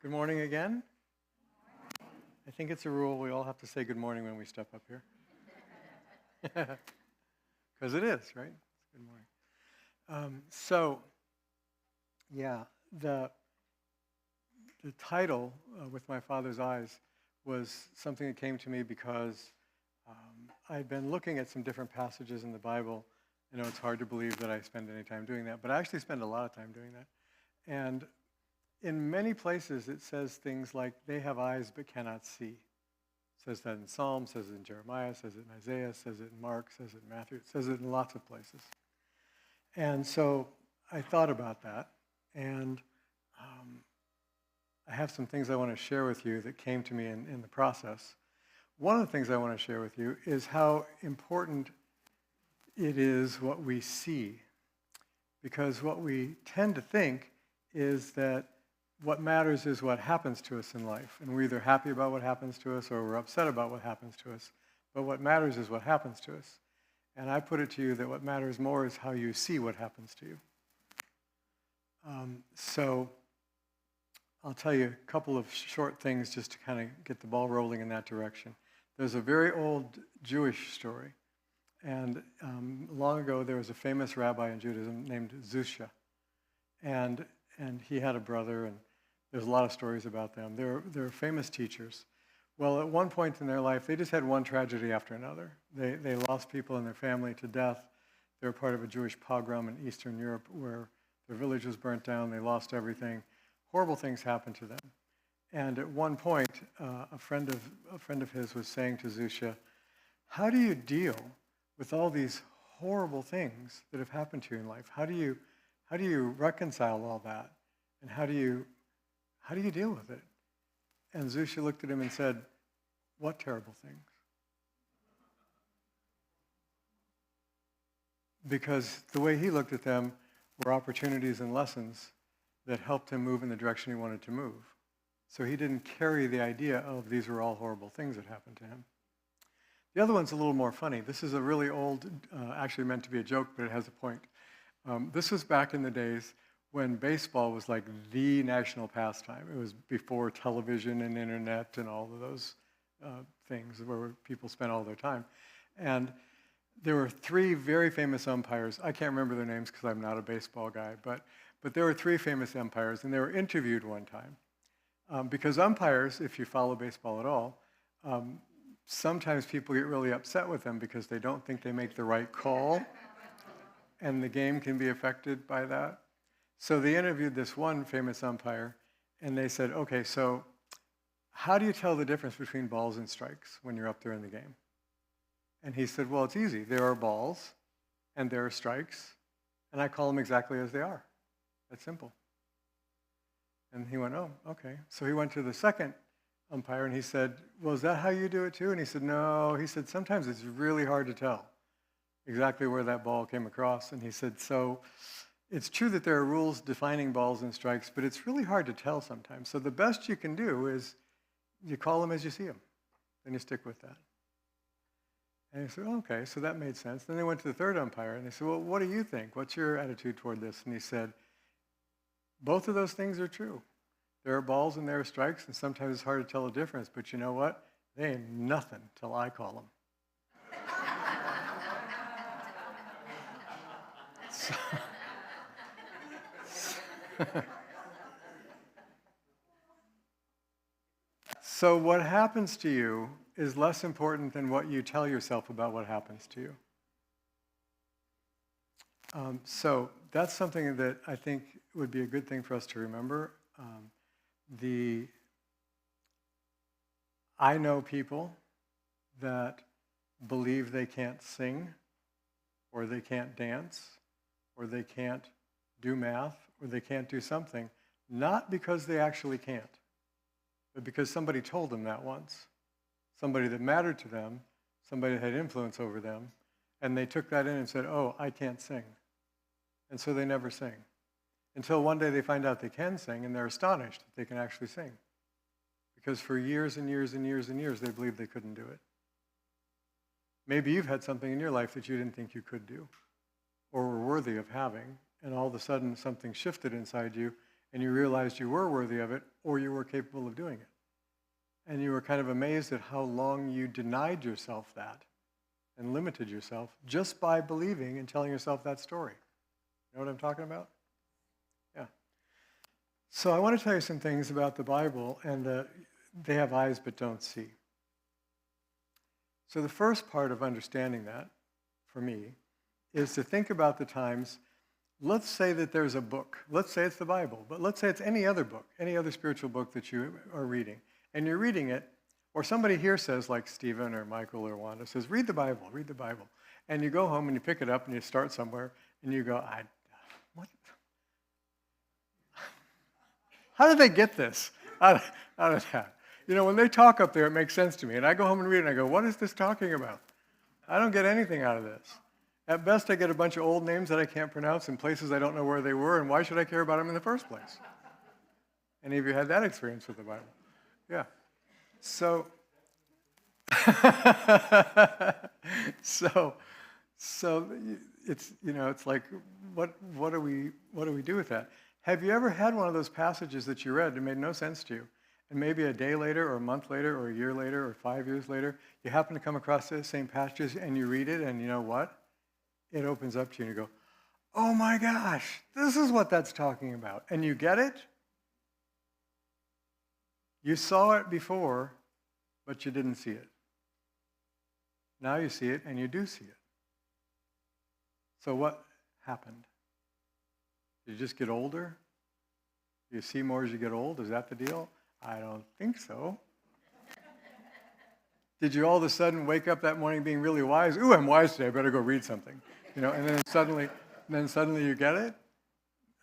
Good morning again. I think it's a rule we all have to say good morning when we step up here. Because it is, right? It's good morning. The title, With My Father's Eyes, was something that came to me because I'd been looking at some different passages in the Bible. I know it's hard to believe that I spend any time doing that, but I actually spend a lot of time doing that. And in many places, it says things like, they have eyes but cannot see. It says that in Psalms, says it in Jeremiah, says it in Isaiah, says it in Mark, says it in Matthew. It says it in lots of places. And so I thought about that, and I have some things I want to share with you that came to me in the process. One of the things I want to share with you is how important it is what we see. Because what we tend to think is that what matters is what happens to us in life. And we're either happy about what happens to us or we're upset about what happens to us. But what matters is what happens to us. And I put it to you that what matters more is how you see what happens to you. So I'll tell you a couple of short things just to kind of get the ball rolling in that direction. There's a very old Jewish story. And long ago, there was a famous rabbi in Judaism named Zusha. And he had a brother, and there's a lot of stories about them. They're famous teachers. Well, at one point in their life, they just had one tragedy after another. They lost people in their family to death. They were part of a Jewish pogrom in Eastern Europe where their village was burnt down. They lost everything. Horrible things happened to them. And at one point, a friend of his was saying to Zusha, how do you deal with all these horrible things that have happened to you in life? How do you reconcile all that? And how do you deal with it? And Zusha looked at him and said, what terrible things? Because the way he looked at them were opportunities and lessons that helped him move in the direction he wanted to move. So he didn't carry the idea of these were all horrible things that happened to him. The other one's a little more funny. This is a really old, actually meant to be a joke, but it has a point. This was back in the days when baseball was like the national pastime. It was before television and internet and all of those things where people spent all their time. And there were three very famous umpires. I can't remember their names because I'm not a baseball guy, but there were three famous umpires, and they were interviewed one time. Because umpires, if you follow baseball at all, sometimes people get really upset with them because they don't think they make the right call, and the game can be affected by that. So they interviewed this one famous umpire, and they said, okay, so how do you tell the difference between balls and strikes when you're up there in the game? And he said, well, it's easy. There are balls, and there are strikes, and I call them exactly as they are. That's simple. And he went, oh, okay. So he went to the second umpire, and he said, well, is that how you do it too? And he said, no. He said, sometimes it's really hard to tell exactly where that ball came across. And he said, so it's true that there are rules defining balls and strikes, but it's really hard to tell sometimes. So the best you can do is you call them as you see them, and you stick with that. And he said, okay, so that made sense. Then they went to the third umpire, and they said, well, what do you think? What's your attitude toward this? And he said, both of those things are true. There are balls and there are strikes, and sometimes it's hard to tell the difference, but you know what? They ain't nothing till I call them. So what happens to you is less important than what you tell yourself about what happens to you. So that's something that I think would be a good thing for us to remember. I know people that believe they can't sing, or they can't dance, or they can't do math, or they can't do something, not because they actually can't, but because somebody told them that once. Somebody that mattered to them, somebody that had influence over them, and they took that in and said, oh, I can't sing. And so they never sing. Until one day they find out they can sing, and they're astonished that they can actually sing. Because for years and years and years and years, they believed they couldn't do it. Maybe you've had something in your life that you didn't think you could do or were worthy of having, and all of a sudden something shifted inside you, and you realized you were worthy of it or you were capable of doing it. And you were kind of amazed at how long you denied yourself that and limited yourself just by believing and telling yourself that story. You know what I'm talking about? Yeah. So I want to tell you some things about the Bible, and they have eyes but don't see. So the first part of understanding that, for me, is to think about the times. Let's say that there's a book. Let's say it's the Bible, but let's say it's any other book, any other spiritual book that you are reading. And you're reading it, or somebody here says, like Stephen or Michael or Wanda, says, read the Bible, read the Bible. And you go home and you pick it up and you start somewhere and you go, what? How did they get this out of that? You know, when they talk up there, it makes sense to me. And I go home and read it and I go, what is this talking about? I don't get anything out of this. At best, I get a bunch of old names that I can't pronounce in places I don't know where they were, and why should I care about them in the first place? Any of you had that experience with the Bible? Yeah. So, it's, you know, it's like, what do we do with that? Have you ever had one of those passages that you read that made no sense to you, and maybe a day later, or a month later, or a year later, or 5 years later, you happen to come across the same passages and you read it, and you know what? It opens up to you and you go, oh my gosh, this is what that's talking about. And you get it? You saw it before, but you didn't see it. Now you see it and you do see it. So what happened? Did you just get older? Do you see more as you get old? Is that the deal? I don't think so. Did you all of a sudden wake up that morning being really wise? Ooh, I'm wise today, I better go read something. You know, and then suddenly you get it?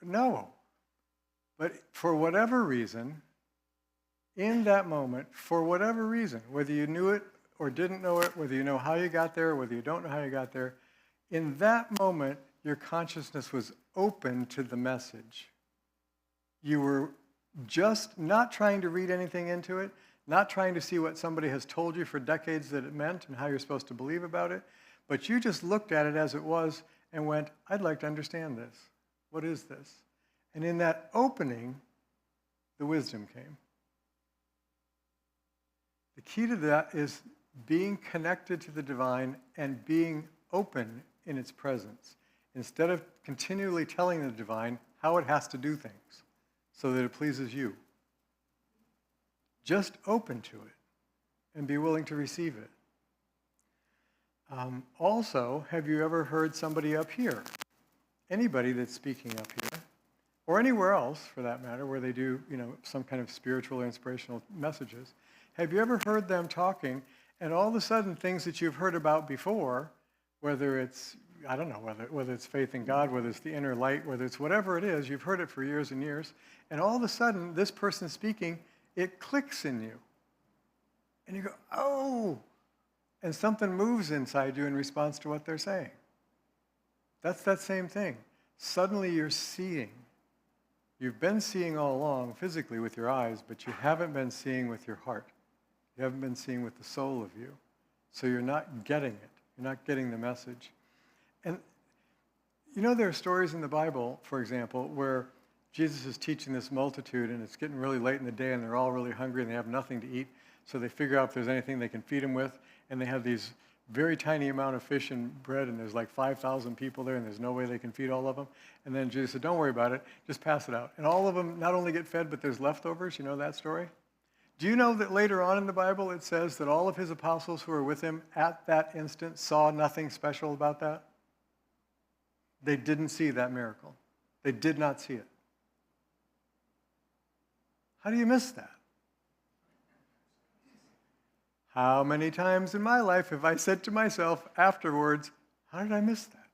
No. But for whatever reason, in that moment, for whatever reason, whether you knew it or didn't know it, whether you know how you got there, whether you don't know how you got there, in that moment, your consciousness was open to the message. You were just not trying to read anything into it, not trying to see what somebody has told you for decades that it meant and how you're supposed to believe about it, but you just looked at it as it was and went, I'd like to understand this. What is this? And in that opening, the wisdom came. The key to that is being connected to the divine and being open in its presence, instead of continually telling the divine how it has to do things so that it pleases you. Just open to it and be willing to receive it. Also, have you ever heard somebody up here, anybody that's speaking up here, or anywhere else for that matter, where they do, you know, some kind of spiritual or inspirational messages, have you ever heard them talking and all of a sudden things that you've heard about before, whether it's, I don't know, whether it's faith in God, whether it's the inner light, whether it's whatever it is, you've heard it for years and years, and all of a sudden this person speaking, it clicks in you. And you go, oh, and something moves inside you in response to what they're saying. That's that same thing. Suddenly you're seeing. You've been seeing all along physically with your eyes, but you haven't been seeing with your heart. You haven't been seeing with the soul of you. So you're not getting it. You're not getting the message. And you know, there are stories in the Bible, for example, where Jesus is teaching this multitude and it's getting really late in the day and they're all really hungry and they have nothing to eat. So they figure out if there's anything they can feed them with. And they have these very tiny amount of fish and bread, and there's like 5,000 people there, and there's no way they can feed all of them. And then Jesus said, don't worry about it, just pass it out. And all of them not only get fed, but there's leftovers. You know that story? Do you know that later on in the Bible it says that all of his apostles who were with him at that instant saw nothing special about that? They didn't see that miracle. They did not see it. How do you miss that? How many times in my life have I said to myself afterwards, how did I miss that?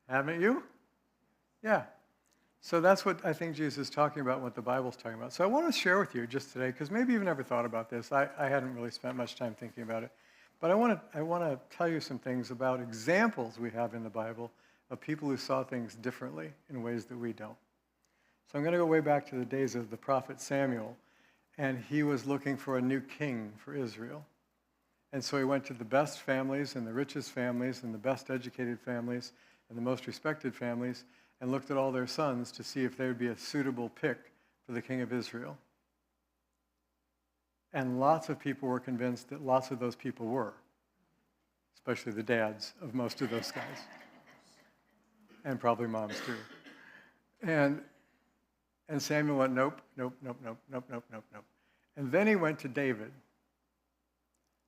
Haven't you? Yeah. So that's what I think Jesus is talking about, what the Bible's talking about. So I want to share with you just today, because maybe you've never thought about this. I hadn't really spent much time thinking about it. But I want to tell you some things about examples we have in the Bible of people who saw things differently in ways that we don't. So I'm going to go way back to the days of the prophet Samuel. And he was looking for a new king for Israel. And so he went to the best families and the richest families and the best educated families and the most respected families and looked at all their sons to see if they would be a suitable pick for the king of Israel. And lots of people were convinced that lots of those people were, especially the dads of most of those guys, and probably moms too. And Samuel went, nope, nope, nope, nope, nope, nope, nope, nope. And then he went to David,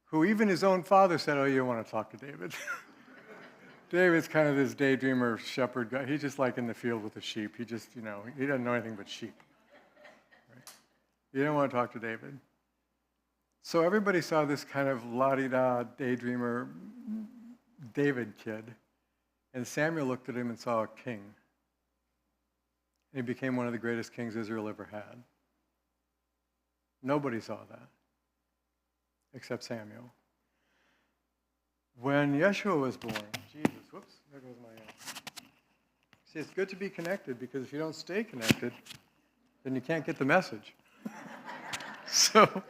who even his own father said, oh, you don't want to talk to David. David's kind of this daydreamer shepherd guy. He's just like in the field with the sheep. He just, he doesn't know anything but sheep. Right? You don't want to talk to David. So everybody saw this kind of la-di-da daydreamer David kid. And Samuel looked at him and saw a king. And he became one of the greatest kings Israel ever had. Nobody saw that except Samuel. When Yeshua was born, Jesus, whoops, there goes my See, it's good to be connected, because if you don't stay connected, then you can't get the message. So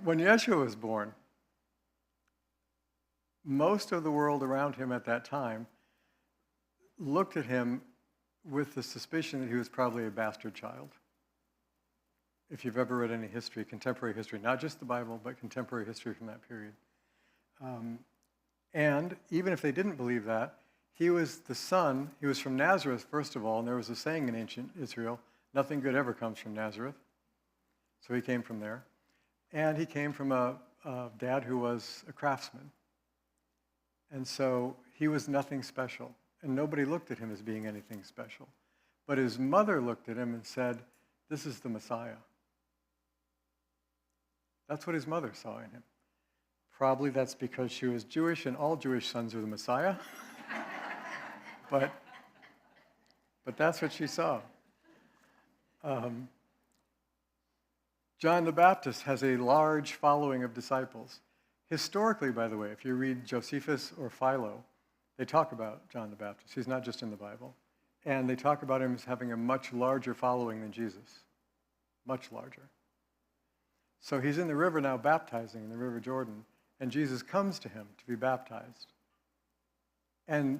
when Yeshua was born, most of the world around him at that time looked at him with the suspicion that he was probably a bastard child. If you've ever read any history, contemporary history, not just the Bible, but contemporary history from that period. And even if they didn't believe that, he was the son, he was from Nazareth, first of all, and there was a saying in ancient Israel, nothing good ever comes from Nazareth. So he came from there. And he came from a dad who was a craftsman. And so he was nothing special. And nobody looked at him as being anything special. But his mother looked at him and said, this is the Messiah. That's what his mother saw in him. Probably that's because she was Jewish, and all Jewish sons are the Messiah. But that's what she saw. John the Baptist has a large following of disciples. Historically, by the way, if you read Josephus or Philo, they talk about John the Baptist. He's not just in the Bible. And they talk about him as having a much larger following than Jesus. Much larger. So he's in the river now baptizing, in the River Jordan, and Jesus comes to him to be baptized. And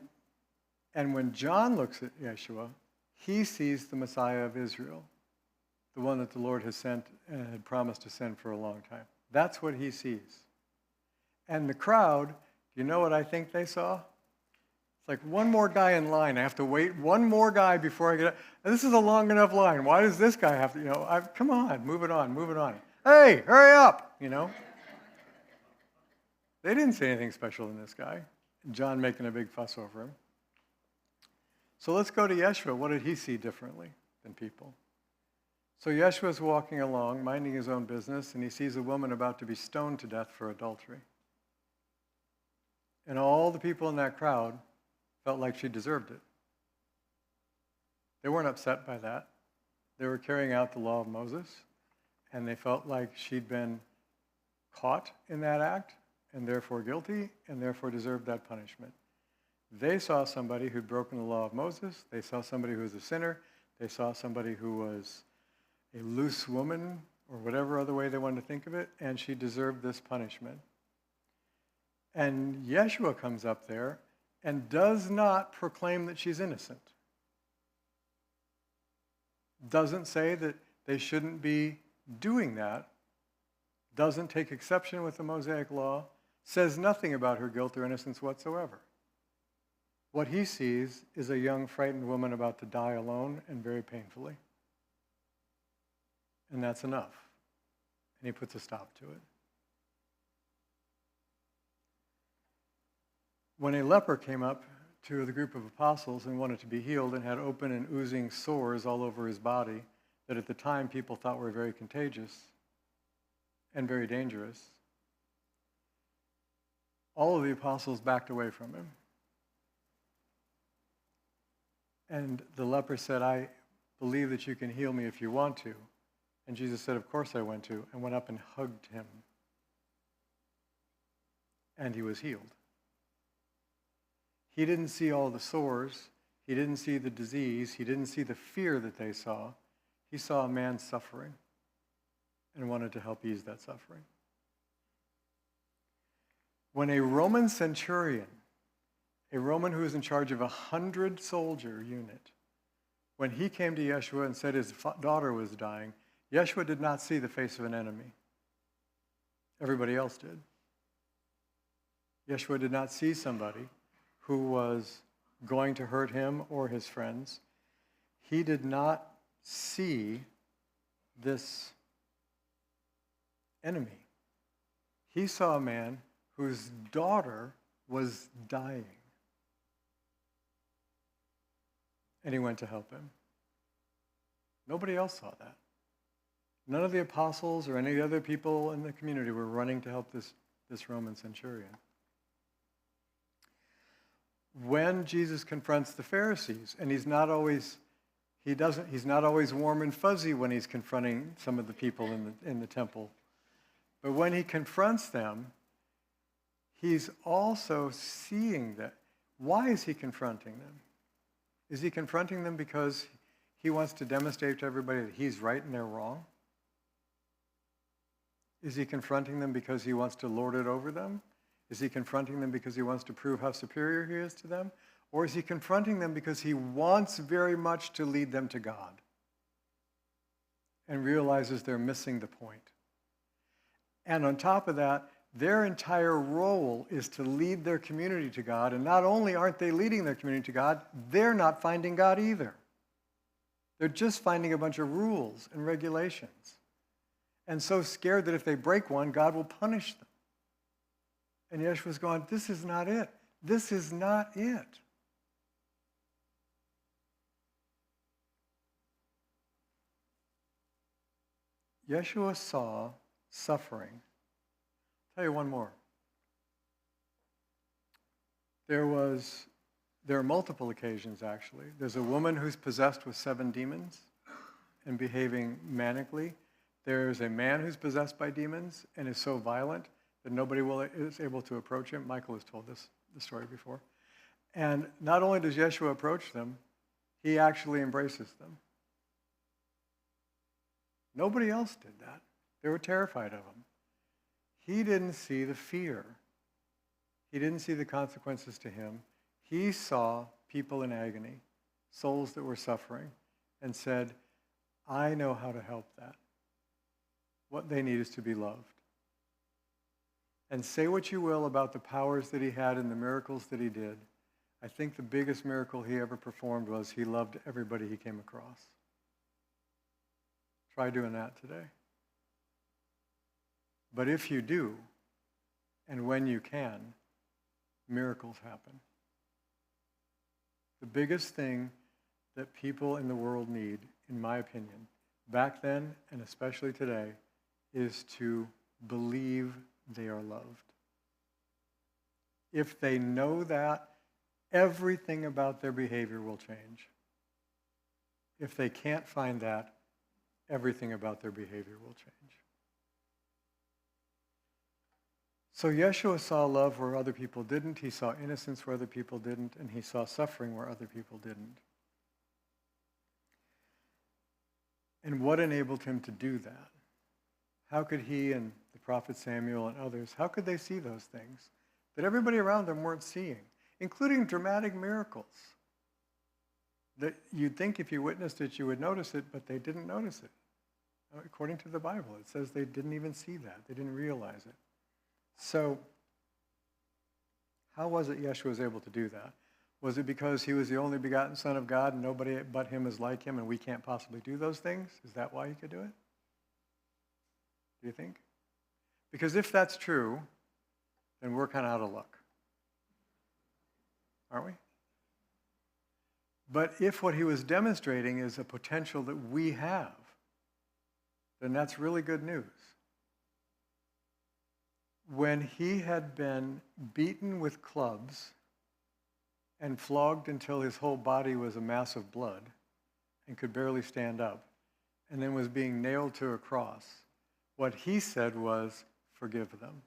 when John looks at Yeshua, he sees the Messiah of Israel, the one that the Lord has sent and had promised to send for a long time. That's what he sees. And the crowd, do you know what I think they saw? It's like one more guy in line. I have to wait one more guy before I get up. This is a long enough line. Why does this guy have to, come on, move it on, move it on. Hey, hurry up, They didn't say anything special in this guy. John making a big fuss over him. So let's go to Yeshua. What did he see differently than people? So Yeshua's walking along, minding his own business, and he sees a woman about to be stoned to death for adultery. And all the people in that crowd felt like she deserved it. They weren't upset by that. They were carrying out the law of Moses, and they felt like she'd been caught in that act, and therefore guilty, and therefore deserved that punishment. They saw somebody who'd broken the law of Moses. They saw somebody who was a sinner. They saw somebody who was a loose woman, or whatever other way they wanted to think of it, and she deserved this punishment. And Yeshua comes up there and does not proclaim that she's innocent. Doesn't say that they shouldn't be doing that. Doesn't take exception with the Mosaic law. Says nothing about her guilt or innocence whatsoever. What he sees is a young, frightened woman about to die alone and very painfully. And that's enough. And he puts a stop to it. When a leper came up to the group of apostles and wanted to be healed and had open and oozing sores all over his body that at the time people thought were very contagious and very dangerous, all of the apostles backed away from him. And the leper said, I believe that you can heal me if you want to. And Jesus said, of course I want to, and went up and hugged him. And he was healed. He didn't see all the sores. He didn't see the disease. He didn't see the fear that they saw. He saw a man suffering and wanted to help ease that suffering. When a Roman centurion, a Roman who was in charge of 100-soldier unit, when he came to Yeshua and said his daughter was dying, Yeshua did not see the face of an enemy. Everybody else did. Yeshua did not see somebody who was going to hurt him or his friends. He did not see this enemy. He saw a man whose daughter was dying. And he went to help him. Nobody else saw that. None of the apostles or any other people in the community were running to help this Roman centurion. When Jesus confronts the Pharisees, and he's not always warm and fuzzy when he's confronting some of the people in the temple. But when he confronts them, he's also seeing that. Why is he confronting them? Is he confronting them because he wants to demonstrate to everybody that he's right and they're wrong? Is he confronting them because he wants to lord it over them? Is he confronting them because he wants to prove how superior he is to them? Or is he confronting them because he wants very much to lead them to God and realizes they're missing the point? And on top of that, their entire role is to lead their community to God. And not only aren't they leading their community to God, they're not finding God either. They're just finding a bunch of rules and regulations. And so scared that if they break one, God will punish them. And Yeshua's going, this is not it. This is not it. Yeshua saw suffering. I'll tell you one more. There are multiple occasions, actually. There's a woman who's possessed with 7 demons and behaving manically. There's a man who's possessed by demons and is so violent that nobody is able to approach him. Michael has told this story before. And not only does Yeshua approach them, he actually embraces them. Nobody else did that. They were terrified of him. He didn't see the fear. He didn't see the consequences to him. He saw people in agony, souls that were suffering, and said, I know how to help that. What they need is to be loved. And say what you will about the powers that he had and the miracles that he did, I think the biggest miracle he ever performed was he loved everybody he came across. Try doing that today. But if you do, and when you can, miracles happen. The biggest thing that people in the world need, in my opinion, back then and especially today, is to believe they are loved. If they know that, everything about their behavior will change. If they can't find that, everything about their behavior will change. So Yeshua saw love where other people didn't. He saw innocence where other people didn't. And he saw suffering where other people didn't. And what enabled him to do that? How could he and the prophet Samuel and others, how could they see those things that everybody around them weren't seeing, including dramatic miracles that you'd think if you witnessed it, you would notice it, but they didn't notice it. According to the Bible, it says they didn't even see that. They didn't realize it. So how was it Yeshua was able to do that? Was it because he was the only begotten Son of God and nobody but him is like him and we can't possibly do those things? Is that why he could do it? Do you think? Because if that's true, then we're kind of out of luck. Aren't we? But if what he was demonstrating is a potential that we have, then that's really good news. When he had been beaten with clubs and flogged until his whole body was a mass of blood and could barely stand up, and then was being nailed to a cross, what he said was, forgive them.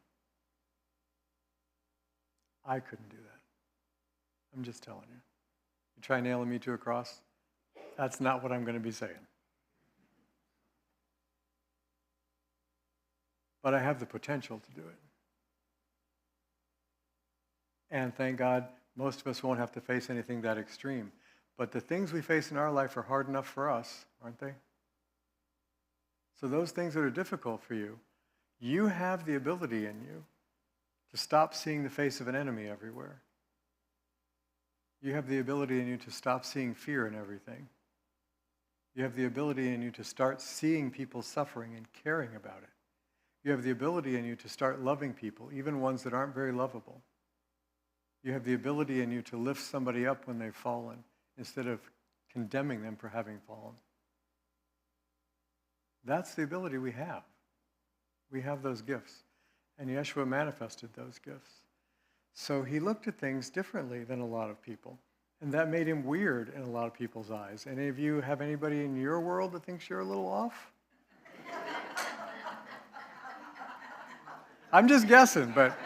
I couldn't do that. I'm just telling you. You try nailing me to a cross, that's not what I'm going to be saying. But I have the potential to do it. And thank God, Most of us won't have to face anything that extreme. But the things we face in our life are hard enough for us, aren't they? So those things that are difficult for you, you have the ability in you to stop seeing the face of an enemy everywhere. You have the ability in you to stop seeing fear in everything. You have the ability in you to start seeing people suffering and caring about it. You have the ability in you to start loving people, even ones that aren't very lovable. You have the ability in you to lift somebody up when they've fallen instead of condemning them for having fallen. That's the ability we have. We have those gifts. And Yeshua manifested those gifts. So he looked at things differently than a lot of people. And that made him weird in a lot of people's eyes. Any of you have anybody in your world that thinks you're a little off? I'm just guessing, but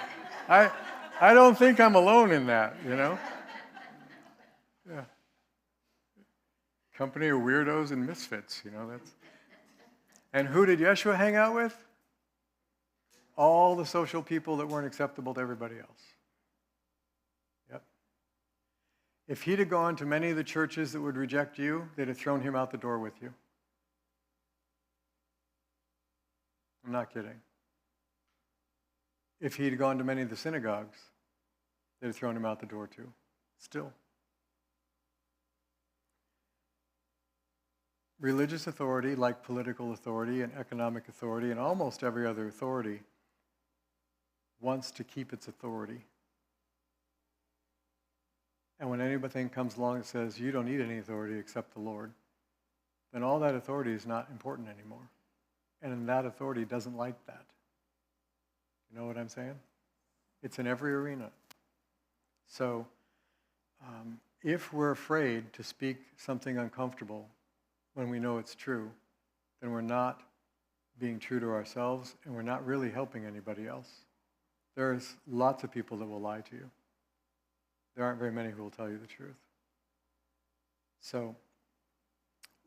I don't think I'm alone in that, you know? Yeah. Company of weirdos and misfits, you know, that's. And who did Yeshua hang out with? All the social people that weren't acceptable to everybody else. Yep. If he'd have gone to many of the churches that would reject you, they'd have thrown him out the door with you. I'm not kidding. If he'd gone to many of the synagogues, they'd have thrown him out the door too. Still. Religious authority, like political authority and economic authority and almost every other authority, wants to keep its authority. And when anything comes along and says, you don't need any authority except the Lord, then all that authority is not important anymore. And that authority doesn't like that. You know what I'm saying? It's in every arena. So if we're afraid to speak something uncomfortable when we know it's true, then we're not being true to ourselves and we're not really helping anybody else. There's lots of people that will lie to you. There aren't very many who will tell you the truth. So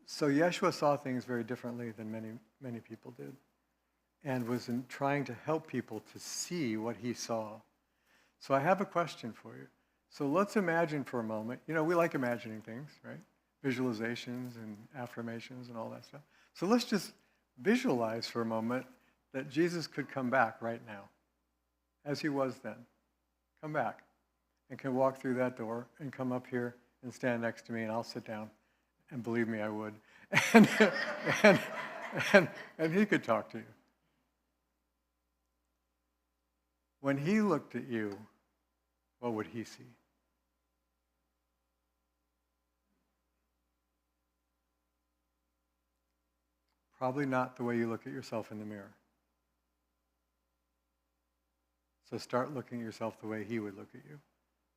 Yeshua saw things very differently than many people did, and was trying to help people to see what he saw. So I have a question for you. So let's imagine for a moment, you know, we like imagining things, right? Visualizations and affirmations and all that stuff. So let's just visualize for a moment that Jesus could come back right now, as he was then. Come back and can walk through that door and come up here and stand next to me, and I'll sit down. And believe me, I would. And he could talk to you. When he looked at you, what would he see? Probably not the way you look at yourself in the mirror. So start looking at yourself the way he would look at you,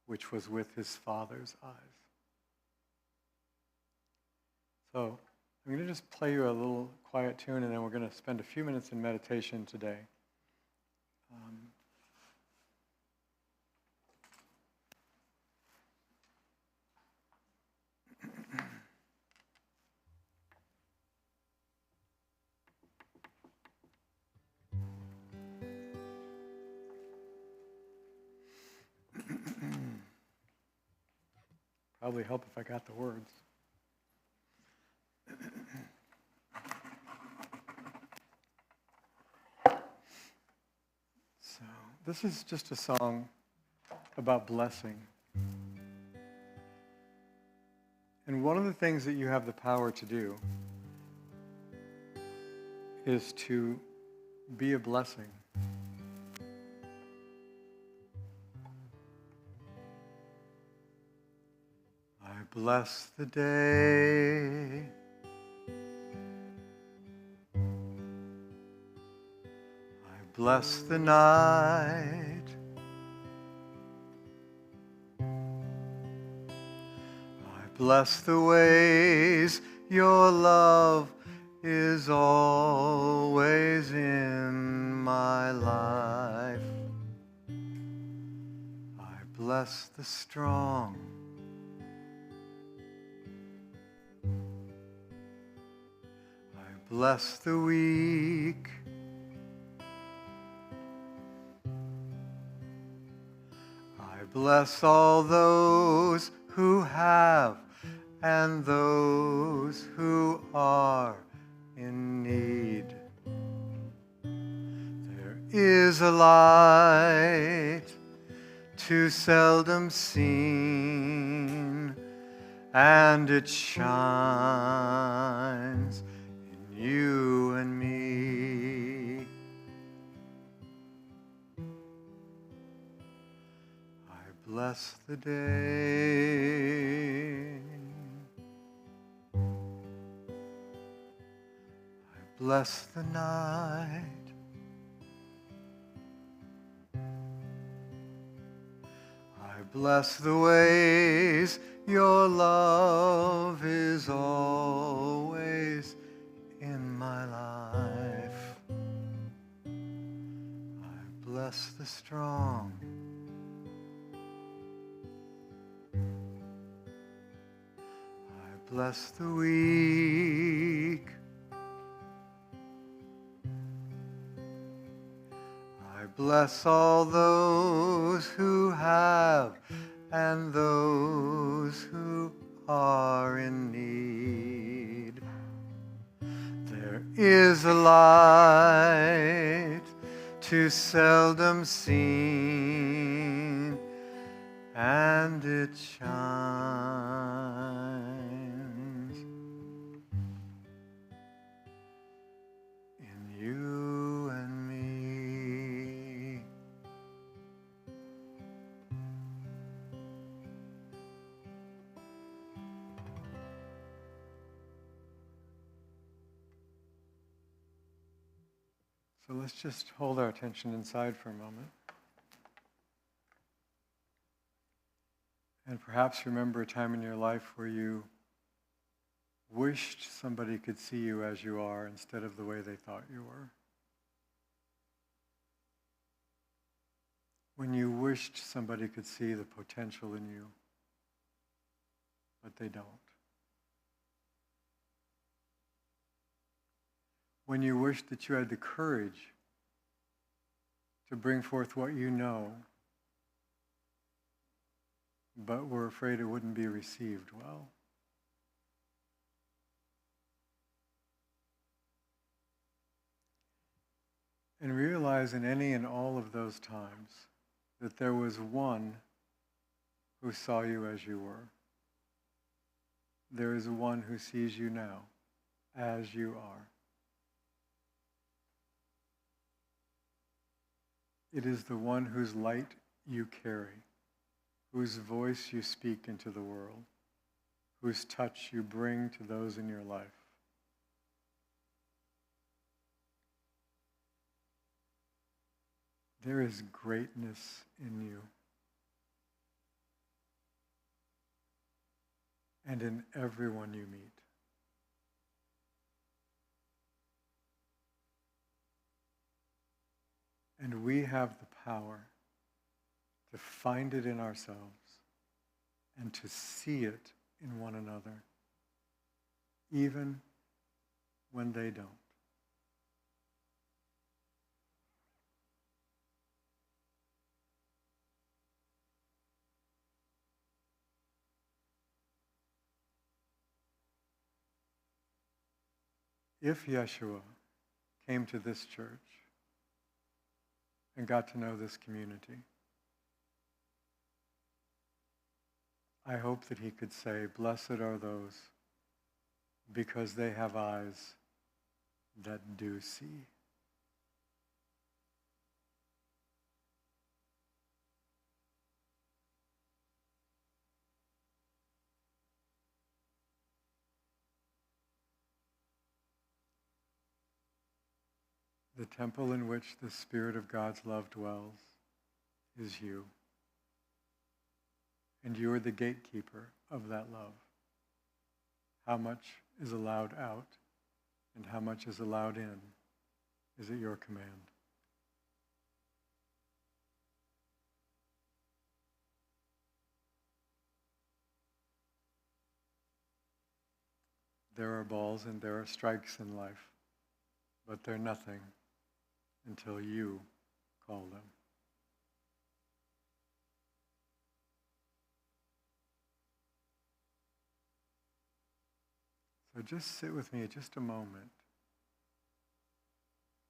which was with his Father's eyes. So I'm going to just play you a little quiet tune, and then we're going to spend a few minutes in meditation today. Probably help if I got the words. So this is just a song about blessing. And one of the things that you have the power to do is to be a blessing. I bless the day I bless the night I bless the ways your love is always in my life. I bless the strong bless the weak. I bless all those who have and those who are in need. There is a light too seldom seen, and it shines in you and me. I bless the day, I bless the night, I bless the ways your love is always in my life. I bless the strong, I bless the weak, I bless all those who have and those who are in need. There is a light too seldom seen, and it shines in you and me. So let's just hold our attention inside for a moment. And perhaps remember a time in your life where you wished somebody could see you as you are instead of the way they thought you were. When you wished somebody could see the potential in you, but they don't. When you wished that you had the courage to bring forth what you know, but were afraid it wouldn't be received well. And realize in any and all of those times that there was one who saw you as you were. There is one who sees you now as you are. It is the one whose light you carry, whose voice you speak into the world, whose touch you bring to those in your life. There is greatness in you and in everyone you meet. And we have the power to find it in ourselves and to see it in one another, even when they don't. If Yeshua came to this church and got to know this community, I hope that he could say, "Blessed are those because they have eyes that do see." The temple in which the Spirit of God's love dwells is you. And you are the gatekeeper of that love. How much is allowed out and how much is allowed in is at your command. There are balls and there are strikes in life, but they're nothing until you call them. So just sit with me just a moment,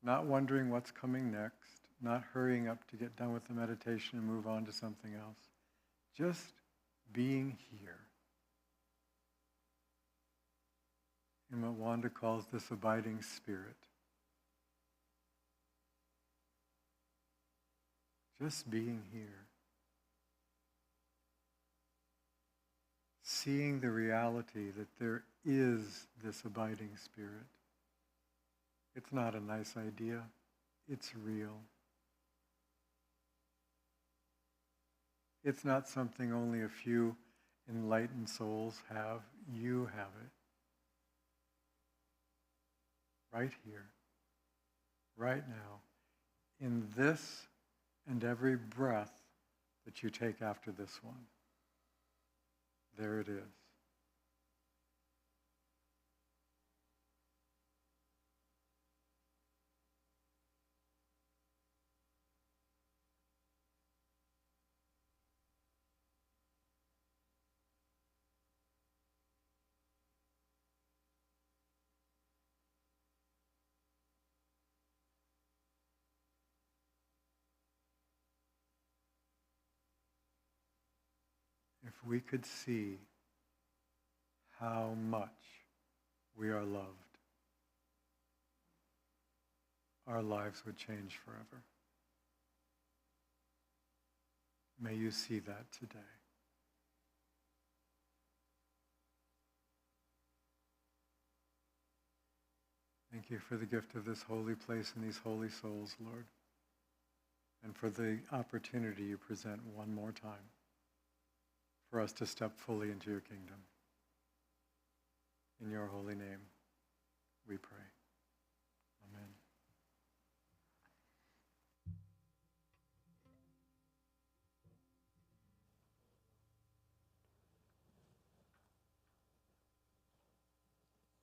not wondering what's coming next, not hurrying up to get done with the meditation and move on to something else. Just being here in what Wanda calls this abiding spirit. Just being here. Seeing the reality that there is this abiding spirit. It's not a nice idea. It's real. It's not something only a few enlightened souls have. You have it. Right here. Right now. In this and every breath that you take after this one. There it is. If we could see how much we are loved, our lives would change forever. May you see that today. Thank you for the gift of this holy place and these holy souls, Lord, and for the opportunity you present one more time for us to step fully into your kingdom. In your holy name, we pray.